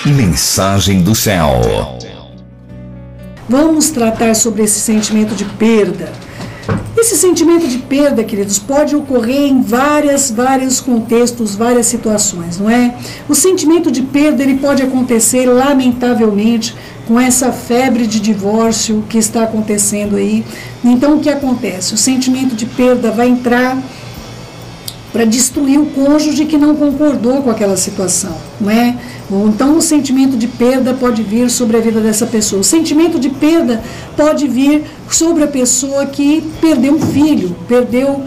Mensagem do céu. Vamos tratar sobre esse sentimento de perda. Esse sentimento de perda, queridos, pode ocorrer em vários contextos, várias situações, não é? O sentimento de perda, ele pode acontecer, lamentavelmente, com essa febre de divórcio que está acontecendo aí. Então, o que acontece? O sentimento de perda vai entrar para destruir o cônjuge que não concordou com aquela situação, não é? Ou então o sentimento de perda pode vir sobre a vida dessa pessoa. O sentimento de perda pode vir sobre a pessoa que perdeu um filho, perdeu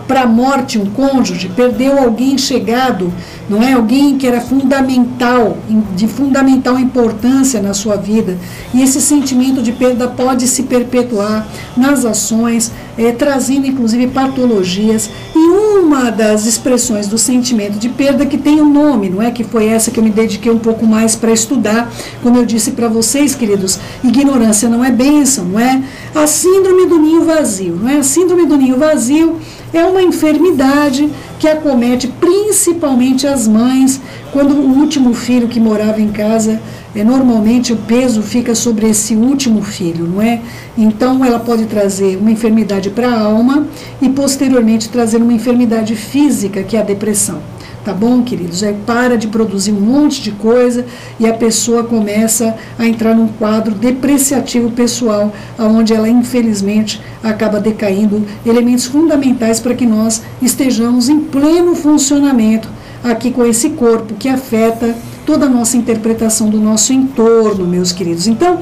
para a morte um cônjuge, perdeu alguém chegado, não é? Alguém que era fundamental, de fundamental importância na sua vida. E esse sentimento de perda pode se perpetuar nas ações, trazendo inclusive patologias. E uma das expressões do sentimento de perda que tem um nome, não é? Que foi essa que eu me dediquei um pouco mais para estudar, como eu disse para vocês, queridos, ignorância não é bênção, não é? A síndrome do ninho vazio, não é? A síndrome do ninho vazio é uma enfermidade que acomete principalmente as mães, quando o último filho que morava em casa, normalmente o peso fica sobre esse último filho, não é? Então ela pode trazer uma enfermidade para a alma e posteriormente trazer uma enfermidade física, que é a depressão. Tá bom, queridos? Para de produzir um monte de coisa e a pessoa começa a entrar num quadro depreciativo pessoal, onde ela, infelizmente, acaba decaindo elementos fundamentais para que nós estejamos em pleno funcionamento aqui com esse corpo que afeta toda a nossa interpretação do nosso entorno, meus queridos. Então,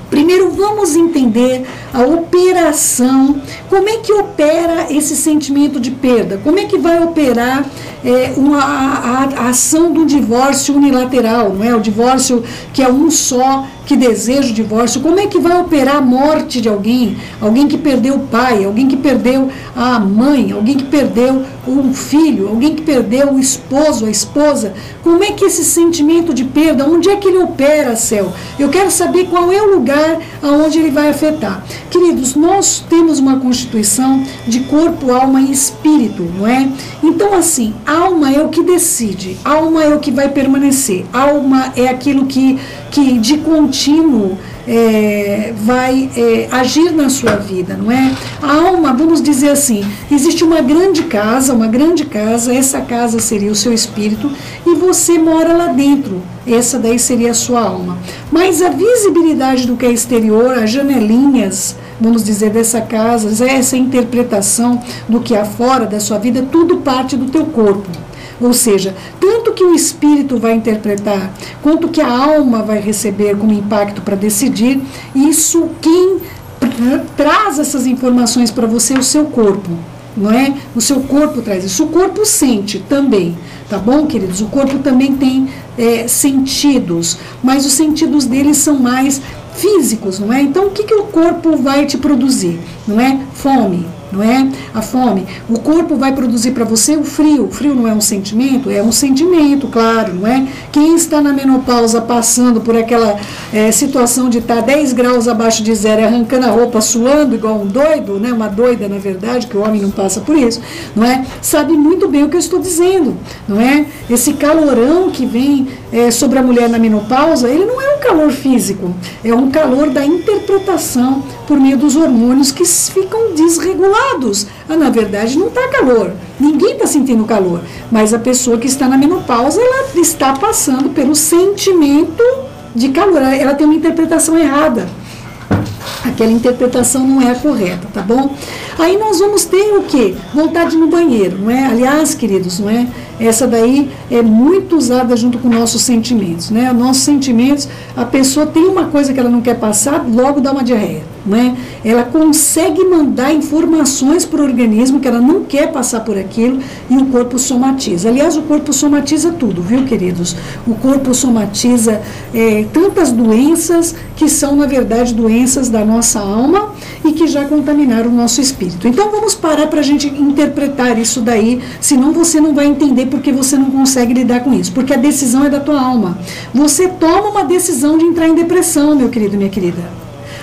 primeiro vamos entender a operação, como é que opera esse sentimento de perda, como é que vai operar a ação do divórcio unilateral, não é? O divórcio que é um só, que deseja o divórcio, como é que vai operar a morte de alguém que perdeu o pai, alguém que perdeu a mãe, alguém que perdeu um filho, alguém que perdeu o esposo, a esposa, como é que esse sentimento de perda, onde é que ele opera, céu? Eu quero saber qual é o lugar aonde ele vai afetar. Queridos, nós temos uma constituição de corpo, alma e espírito, não é? Então, assim, alma é o que decide, alma é o que vai permanecer, alma é aquilo que de contínuo vai agir na sua vida, não é? A alma, vamos dizer assim, existe uma grande casa, essa casa seria o seu espírito e você mora lá dentro, essa daí seria a sua alma. Mas a visibilidade do que é exterior, as janelinhas, vamos dizer, dessa casa, essa interpretação do que há fora da sua vida, tudo parte do teu corpo. Ou seja, tanto que o espírito vai interpretar, quanto que a alma vai receber como impacto para decidir, isso quem traz essas informações para você é o seu corpo, não é? O seu corpo traz isso, o corpo sente também, tá bom, queridos? O corpo também tem sentidos, mas os sentidos deles são mais físicos, não é? Então, o que o corpo vai te produzir? Não é? Fome, não é? A fome. O corpo vai produzir para você o frio. O frio não é um sentimento? É um sentimento, claro, não é? Quem está na menopausa passando por aquela situação de estar 10 graus abaixo de zero, arrancando a roupa, suando igual um doido, né? Uma doida, na verdade, que o homem não passa por isso, não é? Sabe muito bem o que eu estou dizendo, não é? Esse calorão que vem sobre a mulher na menopausa, ele não é um calor físico, é um calor da interpretação por meio dos hormônios que ficam desregulados. Na verdade, não está calor, ninguém está sentindo calor, mas a pessoa que está na menopausa, ela está passando pelo sentimento de calor, ela tem uma interpretação errada. Aquela interpretação não é a correta, tá bom? Aí nós vamos ter o quê? Vontade no banheiro, não é? Aliás, queridos, não é? Essa daí é muito usada junto com nossos sentimentos, né? Nossos sentimentos, a pessoa tem uma coisa que ela não quer passar, logo dá uma diarreia, não é? Ela consegue mandar informações para o organismo que ela não quer passar por aquilo e o corpo somatiza. Aliás, o corpo somatiza tudo, viu, queridos? O corpo somatiza tantas doenças que são, na verdade, doenças da nossa alma e que já contaminaram o nosso espírito. Então, vamos parar para a gente interpretar isso daí, senão você não vai entender porque você não consegue lidar com isso, porque a decisão é da tua alma. Você toma uma decisão de entrar em depressão, meu querido e minha querida.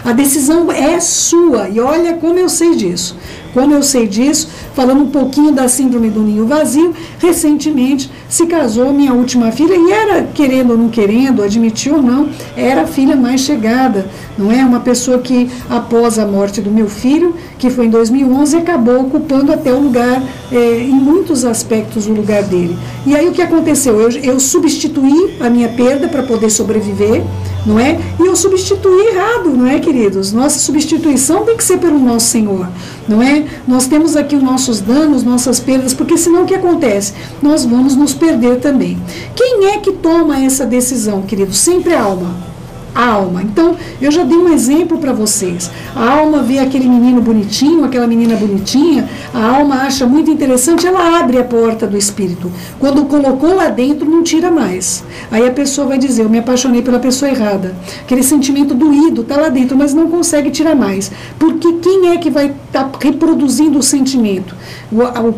A decisão é sua, e olha como eu sei disso. Como eu sei disso, falando um pouquinho da síndrome do ninho vazio, recentemente se casou minha última filha e era, querendo ou não querendo, admitir ou não, era a filha mais chegada, não é? Uma pessoa que, após a morte do meu filho, que foi em 2011, acabou ocupando até o lugar, em muitos aspectos, o lugar dele. E aí o que aconteceu? Eu substituí a minha perda para poder sobreviver, não é? E eu substituí errado, não é, queridos? Nossa substituição tem que ser pelo nosso Senhor, não é? Nós temos aqui os nossos danos, nossas perdas, porque senão o que acontece? Nós vamos nos perder também. Quem é que toma essa decisão, queridos? Sempre a alma. A alma. Então, eu já dei um exemplo para vocês. A alma vê aquele menino bonitinho, aquela menina bonitinha, a alma acha muito interessante, ela abre a porta do espírito. Quando colocou lá dentro, não tira mais. Aí a pessoa vai dizer, eu me apaixonei pela pessoa errada. Aquele sentimento doído está lá dentro, mas não consegue tirar mais. Porque quem é que vai estar reproduzindo o sentimento?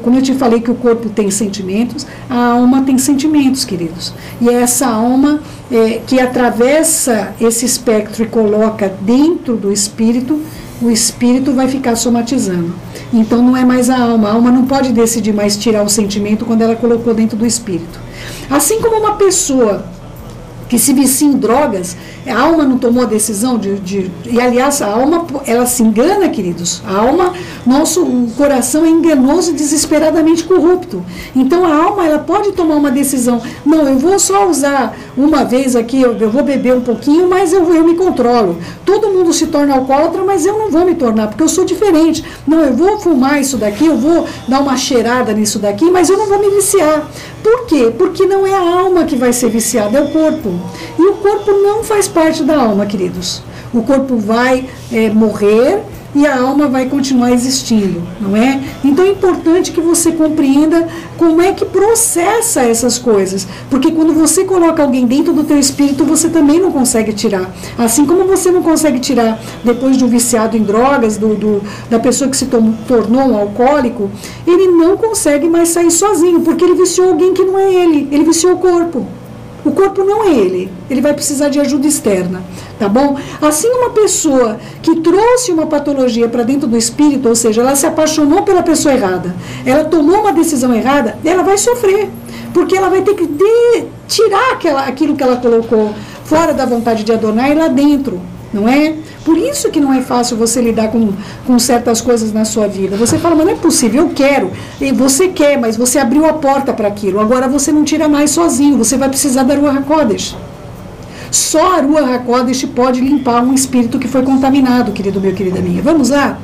Como eu te falei que o corpo tem sentimentos, a alma tem sentimentos, queridos. E é essa alma que atravessa esse espectro e coloca dentro do espírito, o espírito vai ficar somatizando. Então não é mais a alma não pode decidir mais tirar o sentimento quando ela colocou dentro do espírito. Assim como uma pessoa que se vicia em drogas, a alma não tomou a decisão e aliás a alma, ela se engana, queridos. A alma, o coração é enganoso e desesperadamente corrupto. Então a alma, ela pode tomar uma decisão, não, eu vou só usar uma vez aqui, eu vou beber um pouquinho, mas eu me controlo. Todo mundo se torna alcoólatra, mas eu não vou me tornar, porque eu sou diferente. Não, eu vou fumar isso daqui, eu vou dar uma cheirada nisso daqui, mas eu não vou me viciar. Por quê? Porque não é a alma que vai ser viciada, é o corpo. E o corpo não faz parte da alma, queridos. O corpo vai morrer e a alma vai continuar existindo, não é? Então é importante que você compreenda como é que processa essas coisas. Porque quando você coloca alguém dentro do teu espírito, você também não consegue tirar. Assim como você não consegue tirar, depois de um viciado em drogas, da pessoa que se tornou um alcoólico, ele não consegue mais sair sozinho, porque ele viciou alguém que não é ele viciou o corpo. O corpo não é ele vai precisar de ajuda externa, tá bom? Assim, uma pessoa que trouxe uma patologia para dentro do espírito, ou seja, ela se apaixonou pela pessoa errada, ela tomou uma decisão errada, ela vai sofrer, porque ela vai ter que tirar aquilo que ela colocou fora da vontade de Adonai lá dentro, não é? Por isso que não é fácil você lidar com certas coisas na sua vida. Você fala, mas não é possível, eu quero. E você quer, mas você abriu a porta para aquilo. Agora você não tira mais sozinho, você vai precisar da Ruach HaKodesh. Só a Ruach HaKodesh pode limpar um espírito que foi contaminado, querido meu, querida minha. Vamos lá?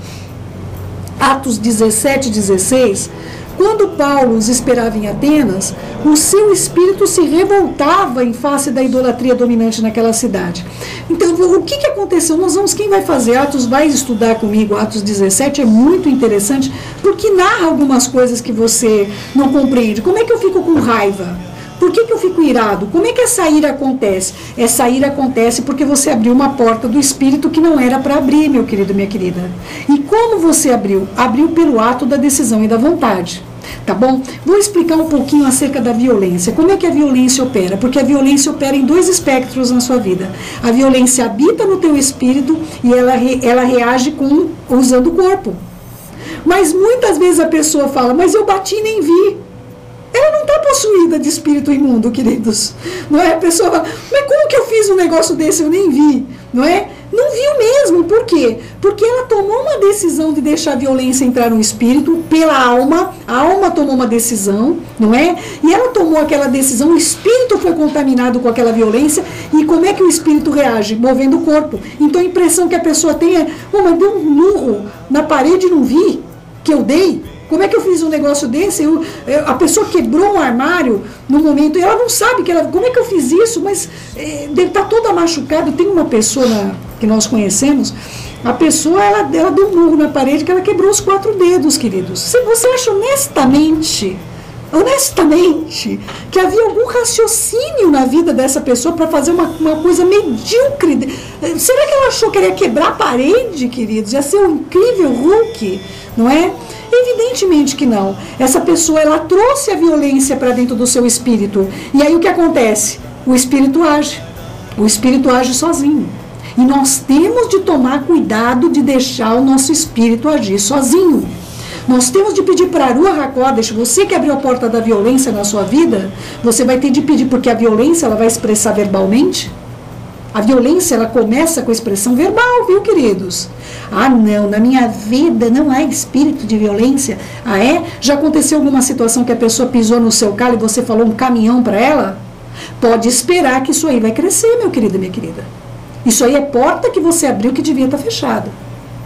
Atos 17, 16. Quando Paulo os esperava em Atenas, o seu espírito se revoltava em face da idolatria dominante naquela cidade. Então, o que aconteceu? Quem vai fazer Atos, vai estudar comigo Atos 17, é muito interessante, porque narra algumas coisas que você não compreende. Como é que eu fico com raiva? Por que eu fico irado? Como é que essa ira acontece? Essa ira acontece porque você abriu uma porta do espírito que não era para abrir, meu querido, minha querida. E como você abriu? Abriu pelo ato da decisão e da vontade. Tá bom? Vou explicar um pouquinho acerca da violência. Como é que a violência opera? Porque a violência opera em dois espectros na sua vida. A violência habita no teu espírito e ela reage usando o corpo. Mas muitas vezes a pessoa fala, mas eu bati e nem vi. Ela não está possuída de espírito imundo, queridos. Não é? A pessoa fala, mas como que eu fiz um negócio desse? Eu nem vi. Não é? Não viu mesmo. Por quê? Porque ela tomou uma decisão de deixar a violência entrar no espírito pela alma. A alma tomou uma decisão, não é? E ela tomou aquela decisão, o espírito foi contaminado com aquela violência. E como é que o espírito reage? Movendo o corpo. Então a impressão que a pessoa tem é, mas deu um murro na parede e não vi que eu dei. Como é que eu fiz um negócio desse? A pessoa quebrou um armário no momento, e ela não sabe como é que eu fiz isso, mas deve estar toda machucada. Tem uma pessoa que nós conhecemos, a pessoa ela deu um murro na parede que ela quebrou os 4 dedos, queridos. Se você acha honestamente, que havia algum raciocínio na vida dessa pessoa para fazer uma coisa medíocre? Será que ela achou que ela ia quebrar a parede, queridos? Ia ser um incrível Hulk, não é? Evidentemente que não. Essa pessoa, ela trouxe a violência para dentro do seu espírito. E aí o que acontece? O espírito age. O espírito age sozinho. E nós temos de tomar cuidado de deixar o nosso espírito agir sozinho. Nós temos de pedir para a Ruach HaKodesh, você que abriu a porta da violência na sua vida, você vai ter de pedir, porque a violência ela vai expressar verbalmente. A violência ela começa com a expressão verbal, viu, queridos? Ah, não, na minha vida não há espírito de violência. Ah, é? Já aconteceu alguma situação que a pessoa pisou no seu calo e você falou um caminhão para ela? Pode esperar que isso aí vai crescer, meu querido e minha querida. Isso aí é porta que você abriu que devia estar fechada.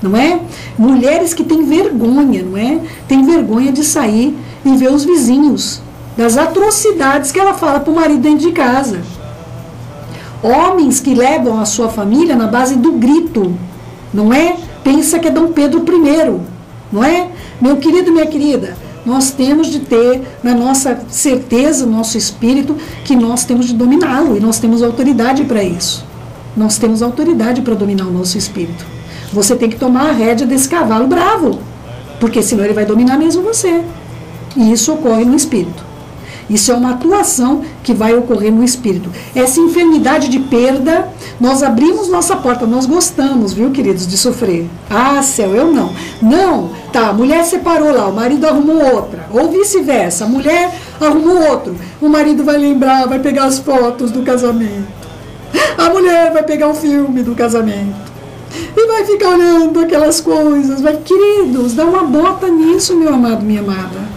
Não é? Mulheres que têm vergonha, não é? Tem vergonha de sair e ver os vizinhos, das atrocidades que ela fala para o marido dentro de casa. Homens que levam a sua família na base do grito, não é? Pensa que é Dom Pedro I, não é? Meu querido, minha querida, nós temos de ter na nossa certeza, no nosso espírito, que nós temos de dominá-lo e nós temos autoridade para isso. Nós temos autoridade para dominar o nosso espírito. Você tem que tomar a rédea desse cavalo bravo, porque senão ele vai dominar mesmo você. E isso ocorre no espírito. Isso é uma atuação que vai ocorrer no espírito. Essa enfermidade de perda, nós abrimos nossa porta, nós gostamos, viu, queridos, de sofrer. Ah, céu, eu não. Não, tá, a mulher separou lá, o marido arrumou outra. Ou vice-versa, a mulher arrumou outro. O marido vai lembrar, vai pegar as fotos do casamento. A mulher vai pegar o filme do casamento. E vai ficar olhando aquelas coisas. Vai, queridos, dá uma bota nisso, meu amado, minha amada.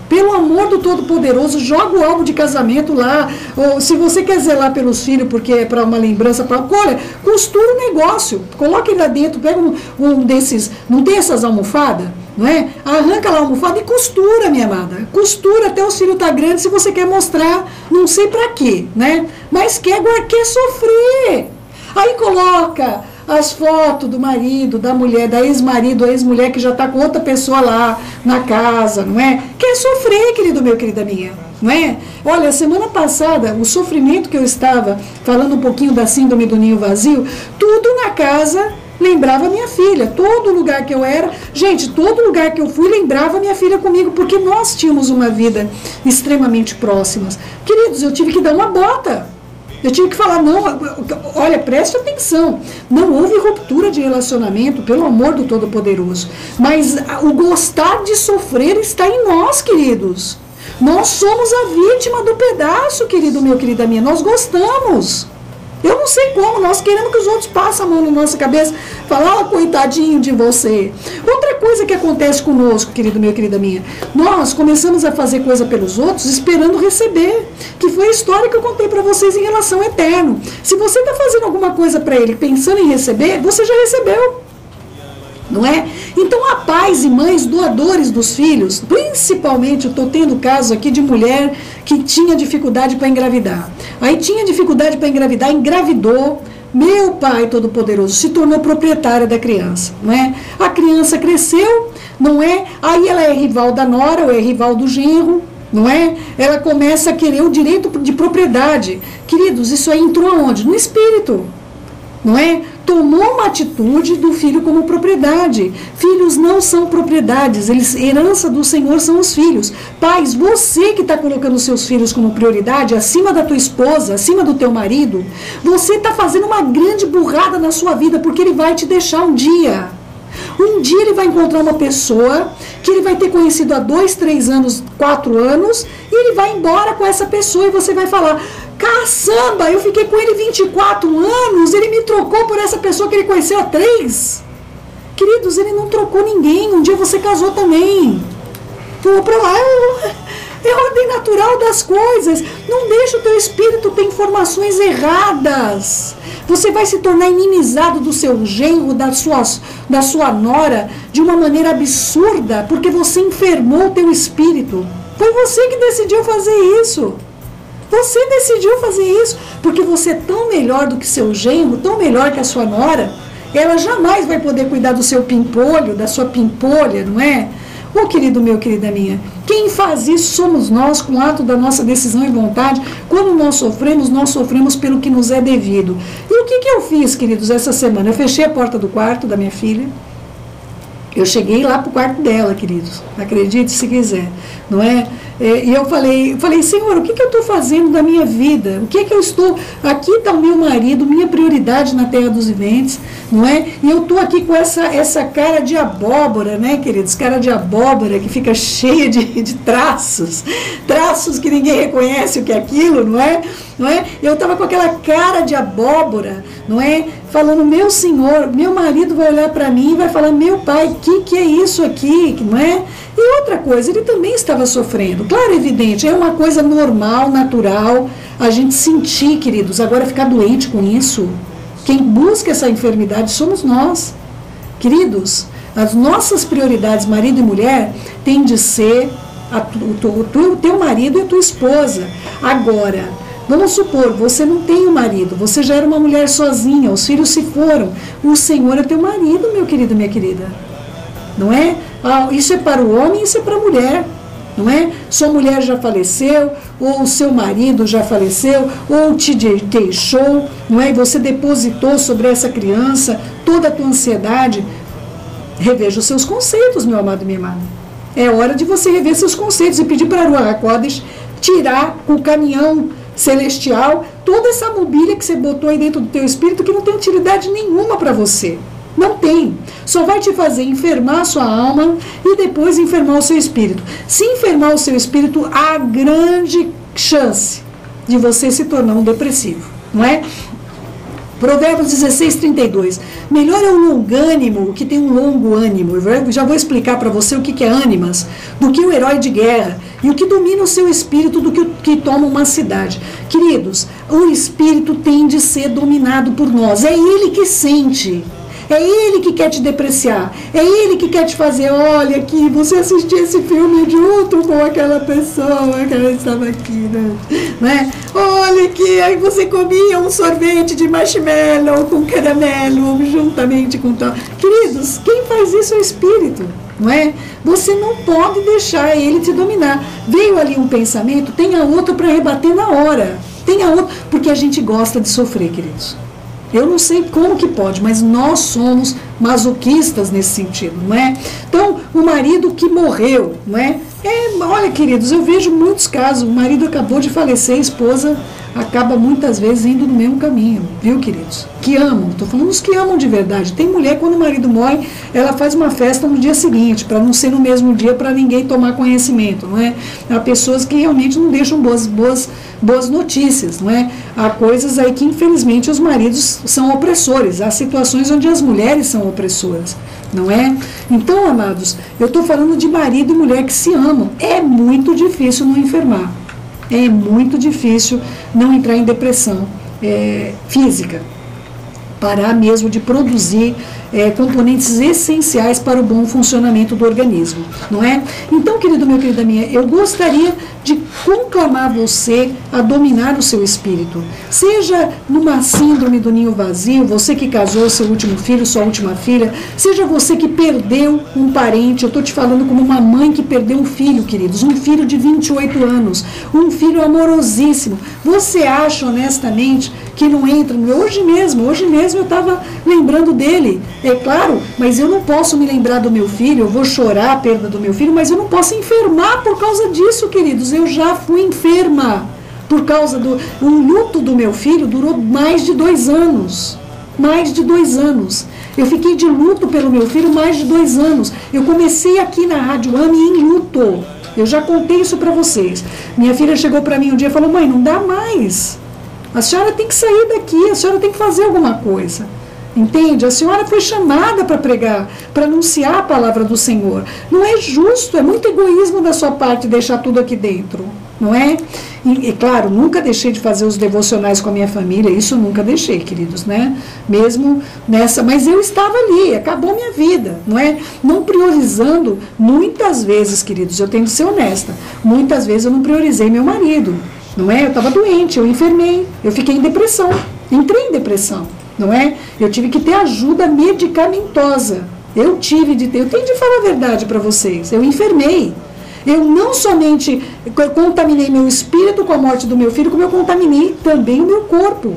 Pelo amor do Todo-Poderoso, joga o álbum de casamento lá. Ou se você quer zelar pelos filhos, porque é para uma lembrança, olha, costura o negócio. Coloca ele lá dentro, pega um desses, não tem essas almofadas? Não é? Arranca lá a almofada e costura, minha amada. Costura até os filhos tá grande, se você quer mostrar, não sei para quê, né? Mas quer sofrer. Aí coloca as fotos do marido, da mulher, da ex-marido, a ex-mulher que já está com outra pessoa lá na casa, não é? Quer sofrer, querido meu, querida minha, não é? Olha, semana passada, o sofrimento que eu estava falando um pouquinho da síndrome do ninho vazio, tudo na casa lembrava minha filha. Todo lugar que eu era, gente, todo lugar que eu fui lembrava minha filha comigo, porque nós tínhamos uma vida extremamente próximas. Queridos, eu tive que dar uma bota. Eu tive que falar, não, olha, preste atenção, não houve ruptura de relacionamento, pelo amor do Todo-Poderoso, mas o gostar de sofrer está em nós, queridos. Nós somos a vítima do pedaço, querido meu, querida minha, nós gostamos. Eu não sei como, nós queremos que os outros passem a mão na nossa cabeça, falar, coitadinho de você. Outra coisa que acontece conosco, querido meu, querida minha, nós começamos a fazer coisa pelos outros esperando receber, que foi a história que eu contei para vocês em relação ao eterno. Se você está fazendo alguma coisa para ele pensando em receber, você já recebeu. Não é? Então, há pais e mães doadores dos filhos, principalmente, eu estou tendo caso aqui de mulher que tinha dificuldade para engravidar. Aí tinha dificuldade para engravidar, engravidou, meu Pai Todo-Poderoso, se tornou proprietária da criança, não é? A criança cresceu, não é? Aí ela é rival da nora ou é rival do genro, não é? Ela começa a querer o direito de propriedade. Queridos, isso aí entrou aonde? No espírito. Não é? Tomou uma atitude do filho como propriedade. Filhos não são propriedades, herança do Senhor são os filhos. Pais, você que está colocando os seus filhos como prioridade, acima da tua esposa, acima do teu marido, você está fazendo uma grande burrada na sua vida, porque ele vai te deixar um dia. Um dia ele vai encontrar uma pessoa que ele vai ter conhecido há 2, 3 anos, 4 anos, e ele vai embora com essa pessoa e você vai falar, caçamba, eu fiquei com ele 24 anos, ele me trocou por essa pessoa que ele conheceu há 3. Queridos, ele não trocou ninguém, um dia você casou também. Pô, pra lá, é a ordem natural das coisas. Não deixa o teu espírito ter informações erradas. Você vai se tornar inimizado do seu genro, da sua nora, de uma maneira absurda, porque você enfermou o teu espírito. Foi você que decidiu fazer isso. Você decidiu fazer isso, porque você é tão melhor do que seu genro, tão melhor que a sua nora, ela jamais vai poder cuidar do seu pimpolho, da sua pimpolha, não é? Ô querido meu, querida minha, quem faz isso somos nós, com o ato da nossa decisão e vontade. Quando nós sofremos pelo que nos é devido. E o que eu fiz, queridos, essa semana? Eu fechei a porta do quarto da minha filha. Eu cheguei lá pro quarto dela, queridos. Acredite se quiser, não é? E eu falei, Senhor, o que eu estou fazendo da minha vida? O que eu estou... Aqui está o meu marido, minha prioridade na terra dos viventes, não é? E eu estou aqui com essa cara de abóbora, né, queridos? Cara de abóbora que fica cheia de traços que ninguém reconhece o que é aquilo, não é? Eu estava com aquela cara de abóbora, não é? Falando, meu Senhor, meu marido vai olhar para mim e vai falar, meu pai, que é isso aqui, não é? E outra coisa, ele também estava sofrendo. Claro, evidente, é uma coisa normal, natural, a gente sentir, queridos. Agora, ficar doente com isso, quem busca essa enfermidade somos nós. Queridos, as nossas prioridades, marido e mulher, têm de ser o teu marido e a tua esposa. Agora, vamos supor, você não tem um marido, você já era uma mulher sozinha, os filhos se foram. O Senhor é teu marido, meu querido, minha querida. Não é? Isso é para o homem, isso é para a mulher. Não é? Sua mulher já faleceu, ou o seu marido já faleceu, ou te deixou, não é? E você depositou sobre essa criança toda a tua ansiedade. Reveja os seus conceitos, meu amado e minha amada. É hora de você rever seus conceitos e pedir para a Ruach HaKodesh tirar o caminhão celestial toda essa mobília que você botou aí dentro do teu espírito que não tem utilidade nenhuma para você. Não tem. Só vai te fazer enfermar a sua alma e depois enfermar o seu espírito. Se enfermar o seu espírito, há grande chance de você se tornar um depressivo, não é? Provérbios 16:32. Melhor é o longânimo, que tem um longo ânimo. Eu já vou explicar para você o que é ânimas, do que o herói de guerra, e o que domina o seu espírito do que toma uma cidade. Queridos, o espírito tem de ser dominado por nós. É ele que sente. É ele que quer te depreciar. É ele que quer te fazer, olha aqui, você assistiu esse filme junto com aquela pessoa que ela estava aqui, né? Olha aqui, aí você comia um sorvete de marshmallow com caramelo juntamente com tal. Queridos, quem faz isso é o espírito, não é? Você não pode deixar ele te dominar. Veio ali um pensamento, tenha outro para rebater na hora. Tenha outro, porque a gente gosta de sofrer, queridos. Eu não sei como que pode, mas nós somos masoquistas nesse sentido, não é? Então, o marido que morreu, não é? Olha, queridos, eu vejo muitos casos, o marido acabou de falecer, a esposa acaba muitas vezes indo no mesmo caminho, viu, queridos? Que amam, estou falando os que amam de verdade. Tem mulher, quando o marido morre, ela faz uma festa no dia seguinte, para não ser no mesmo dia, para ninguém tomar conhecimento, não é? Há pessoas que realmente não deixam boas notícias, não é? Há coisas aí que, infelizmente, os maridos são opressores, há situações onde as mulheres são opressoras, não é? Então, amados, eu estou falando de marido e mulher que se amam. É muito difícil não enfermar. É muito difícil não entrar em depressão física. Parar mesmo de produzir componentes essenciais para o bom funcionamento do organismo, não é? Então, querido meu, querida minha, eu gostaria de conclamar você a dominar o seu espírito. Seja numa síndrome do ninho vazio, você que casou seu último filho, sua última filha, seja você que perdeu um parente, eu estou te falando como uma mãe que perdeu um filho, queridos, um filho de 28 anos, um filho amorosíssimo. Você acha, honestamente, que não entra? Hoje mesmo eu estava lembrando dele, é claro, mas eu não posso me lembrar do meu filho, eu vou chorar a perda do meu filho, mas eu não posso enfermar por causa disso, queridos. Eu já fui enferma por causa o luto do meu filho durou mais de 2 anos. Mais de 2 anos. Eu fiquei de luto pelo meu filho mais de 2 anos. Eu comecei aqui na Rádio AME em luto. Eu já contei isso para vocês. Minha filha chegou para mim um dia e falou: mãe, não dá mais. A senhora tem que sair daqui, a senhora tem que fazer alguma coisa. Entende? A senhora foi chamada para pregar, para anunciar a palavra do Senhor. Não é justo, é muito egoísmo da sua parte deixar tudo aqui dentro, não é? E claro, nunca deixei de fazer os devocionais com a minha família, isso eu nunca deixei, queridos, né? Mesmo nessa, mas eu estava ali, acabou minha vida, não é? Não priorizando, muitas vezes, queridos, eu tenho que ser honesta, muitas vezes eu não priorizei meu marido, não é? Eu estava doente, eu enfermei, eu fiquei em depressão, entrei em depressão. Não é? Eu tive que ter ajuda medicamentosa. Eu tenho de falar a verdade para vocês. Eu enfermei. Eu não somente contaminei meu espírito com a morte do meu filho, como eu contaminei também o meu corpo.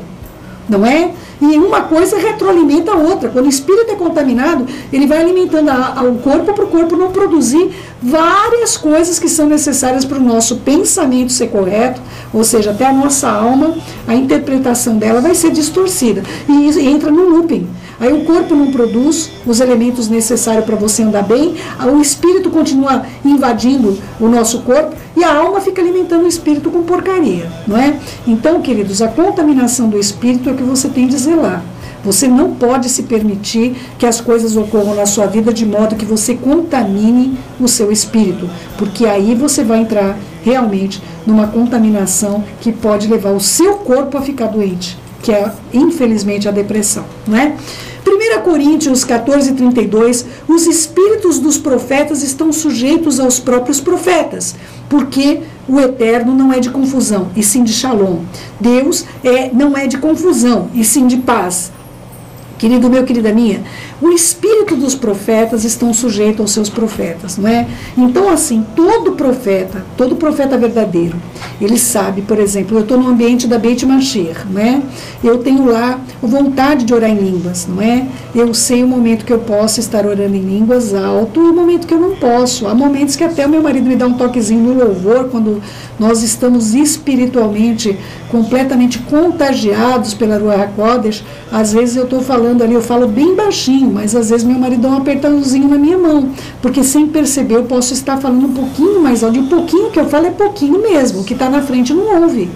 não é? E uma coisa retroalimenta a outra. Quando o espírito é contaminado, ele vai alimentando o corpo para o corpo não produzir várias coisas que são necessárias para o nosso pensamento ser correto, ou seja, até a nossa alma, a interpretação dela vai ser distorcida e entra no looping. Aí o corpo não produz os elementos necessários para você andar bem, o espírito continua invadindo o nosso corpo e a alma fica alimentando o espírito com porcaria, não é? Então, queridos, a contaminação do espírito é o que você tem de zelar. Você não pode se permitir que as coisas ocorram na sua vida de modo que você contamine o seu espírito, porque aí você vai entrar realmente numa contaminação que pode levar o seu corpo a ficar doente, que é, infelizmente, a depressão, não é? 1 Coríntios 14:32, os espíritos dos profetas estão sujeitos aos próprios profetas, porque o eterno não é de confusão, e sim de shalom. Deus não é de confusão, e sim de paz. Querido meu, querida minha, o espírito dos profetas estão sujeitos aos seus profetas, não é? Então, assim, todo profeta verdadeiro, ele sabe, por exemplo, eu estou no ambiente da Beit Mashiach, não é? Eu tenho lá vontade de orar em línguas, não é? Eu sei o momento que eu posso estar orando em línguas alto e o momento que eu não posso. Há momentos que até o meu marido me dá um toquezinho no louvor, quando nós estamos espiritualmente completamente contagiados pela Ruach HaKodesh. Às vezes eu estou falando ali, eu falo bem baixinho, mas às vezes meu marido dá um apertãozinho na minha mão, porque sem perceber eu posso estar falando um pouquinho mais alto, e o pouquinho que eu falo é pouquinho mesmo, o que está na frente não ouve,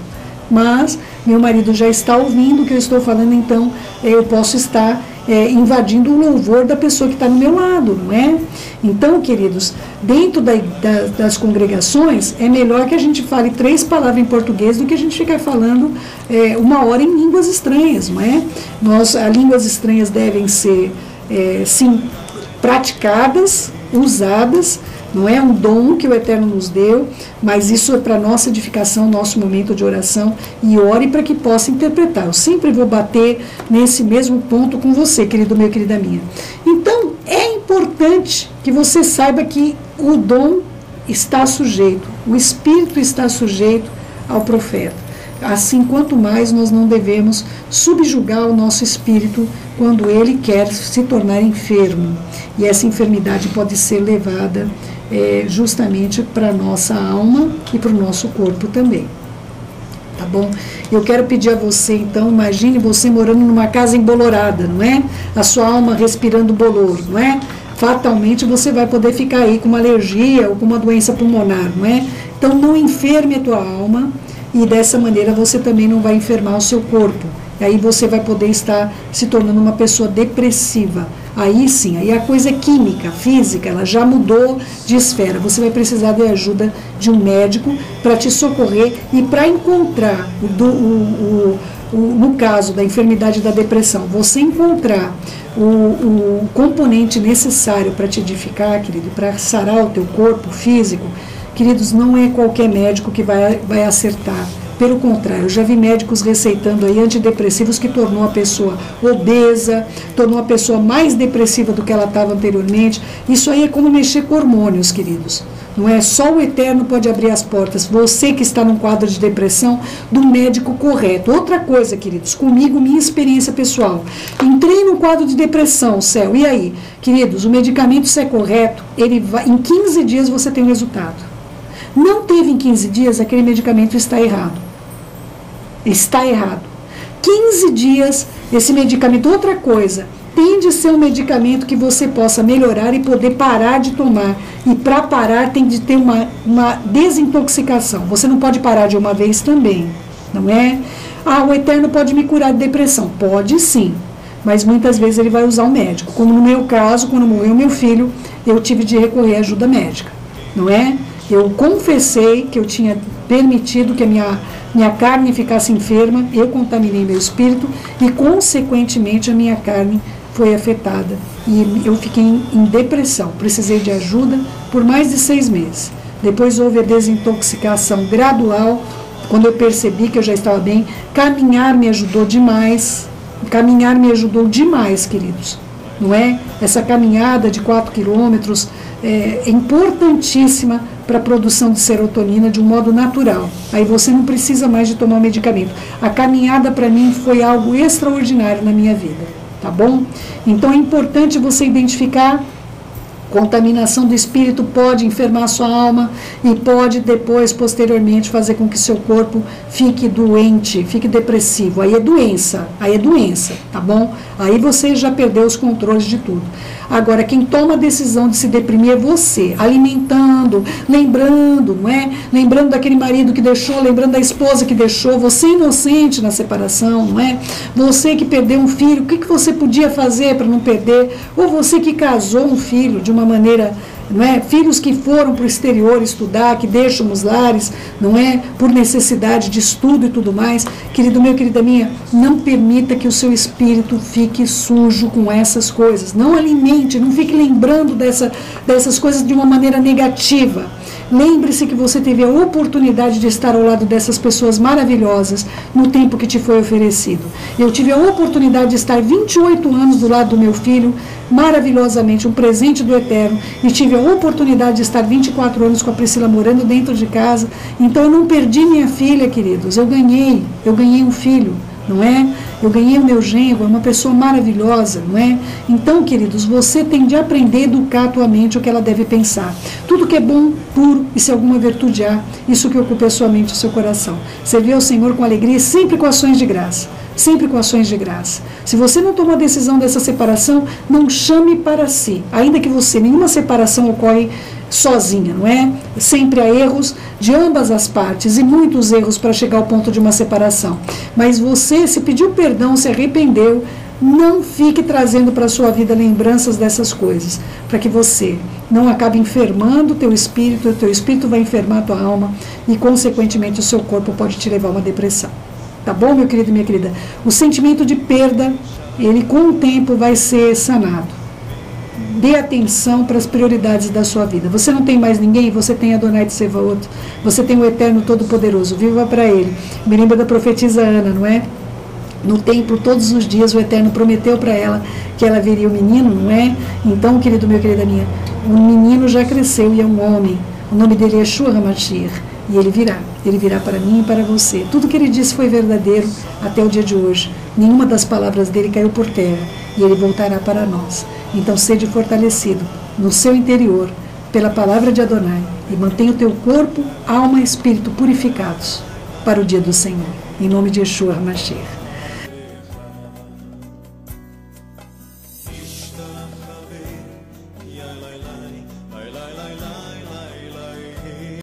mas meu marido já está ouvindo o que eu estou falando, então eu posso estar invadindo o louvor da pessoa que está no meu lado, não é? Então, queridos, dentro das congregações, é melhor que a gente fale 3 palavras em português do que a gente ficar falando 1 hora em línguas estranhas, não é? As línguas estranhas devem ser, sim, praticadas, usadas, não é um dom que o Eterno nos deu, mas isso é para nossa edificação, nosso momento de oração, e ore para que possa interpretar. Eu sempre vou bater nesse mesmo ponto com você, querido meu, querida minha. Então, é importante que você saiba que o dom está sujeito, o espírito está sujeito ao profeta. Assim, quanto mais nós não devemos subjugar o nosso espírito quando ele quer se tornar enfermo. E essa enfermidade pode ser levada justamente para a nossa alma e para o nosso corpo também. Tá bom? Eu quero pedir a você, então, imagine você morando numa casa embolorada, não é? A sua alma respirando bolor, não é? Fatalmente você vai poder ficar aí com uma alergia ou com uma doença pulmonar, não é? Então não enferme a tua alma e dessa maneira você também não vai enfermar o seu corpo. E aí você vai poder estar se tornando uma pessoa depressiva. Aí sim, aí a coisa é química, física, ela já mudou de esfera. Você vai precisar de ajuda de um médico para te socorrer e para encontrar, no caso da enfermidade da depressão, você encontrar o componente necessário para te edificar, querido, para sarar o teu corpo físico. Queridos, não é qualquer médico que vai acertar. Pelo contrário, eu já vi médicos receitando aí antidepressivos que tornou a pessoa obesa, tornou a pessoa mais depressiva do que ela estava anteriormente. Isso aí é como mexer com hormônios, queridos. Não é só o Eterno pode abrir as portas. Você que está num quadro de depressão, do médico correto. Outra coisa, queridos, comigo, minha experiência pessoal. Entrei num quadro de depressão, céu. E aí? Queridos, o medicamento, se é correto, ele vai, em 15 dias você tem o resultado. Não teve em 15 dias, aquele medicamento está errado. Está errado. 15 dias, esse medicamento, outra coisa, tem de ser um medicamento que você possa melhorar e poder parar de tomar. E para parar tem de ter uma desintoxicação. Você não pode parar de uma vez também, não é? O Eterno pode me curar de depressão. Pode sim, mas muitas vezes ele vai usar um médico. Como no meu caso, quando morreu meu filho, eu tive de recorrer à ajuda médica, não é? Eu confessei que eu tinha permitido que a minha carne ficasse enferma, eu contaminei meu espírito e, consequentemente, a minha carne foi afetada. E eu fiquei em depressão, precisei de ajuda por mais de 6 meses. Depois houve a desintoxicação gradual, quando eu percebi que eu já estava bem. Caminhar me ajudou demais, queridos. Não é? Essa caminhada de 4 quilômetros é importantíssima para a produção de serotonina de um modo natural. Aí você não precisa mais de tomar o medicamento. A caminhada para mim foi algo extraordinário na minha vida, tá bom? Então é importante você identificar. Contaminação do espírito pode enfermar a sua alma e pode depois, posteriormente, fazer com que seu corpo fique doente, fique depressivo. Aí é doença, tá bom? Aí você já perdeu os controles de tudo. Agora, quem toma a decisão de se deprimir é você, alimentando, lembrando, não é? Lembrando daquele marido que deixou, lembrando da esposa que deixou, você inocente na separação, não é? Você que perdeu um filho, o que você podia fazer para não perder? Ou você que casou um filho de uma maneira, não é? Filhos que foram para o exterior estudar, que deixam os lares, não é? Por necessidade de estudo e tudo mais. Querido meu, querida minha, não permita que o seu espírito fique sujo com essas coisas. Não alimente, não fique lembrando dessas coisas de uma maneira negativa. Lembre-se que você teve a oportunidade de estar ao lado dessas pessoas maravilhosas no tempo que te foi oferecido. Eu tive a oportunidade de estar 28 anos do lado do meu filho, maravilhosamente, um presente do Eterno, e tive a oportunidade de estar 24 anos com a Priscila morando dentro de casa. Então eu não perdi minha filha, queridos, eu ganhei um filho, não é? Eu ganhei o meu genro, uma pessoa maravilhosa, não é? Então, queridos, você tem de aprender a educar a tua mente o que ela deve pensar. Tudo que é bom, puro, e se alguma virtude há, isso que ocupe a sua mente e o seu coração. Servir ao Senhor com alegria e sempre com ações de graça. Sempre com ações de graça. Se você não tomar a decisão dessa separação, não chame para si. Ainda que nenhuma separação ocorre sozinha, não é? Sempre há erros de ambas as partes e muitos erros para chegar ao ponto de uma separação. Mas você, se pediu perdão, se arrependeu, não fique trazendo para a sua vida lembranças dessas coisas, para que você não acabe enfermando o teu espírito vai enfermar a tua alma e, consequentemente, o seu corpo pode te levar a uma depressão. Tá bom, meu querido e minha querida? O sentimento de perda, ele com o tempo vai ser sanado. Dê atenção para as prioridades da sua vida. Você não tem mais ninguém, você tem Adonai Tsevaot, você tem o Eterno Todo-Poderoso, viva para Ele. Me lembra da profetisa Ana, não é? No templo, todos os dias, o Eterno prometeu para ela que ela veria o menino, não é? Então, querido meu, querida minha, o menino já cresceu e é um homem. O nome dele é Yeshua HaMashiach. E ele virá para mim e para você. Tudo que ele disse foi verdadeiro até o dia de hoje. Nenhuma das palavras dele caiu por terra e ele voltará para nós. Então sede fortalecido no seu interior pela palavra de Adonai e mantenha o teu corpo, alma e espírito purificados para o dia do Senhor. Em nome de Yeshua HaMashiach.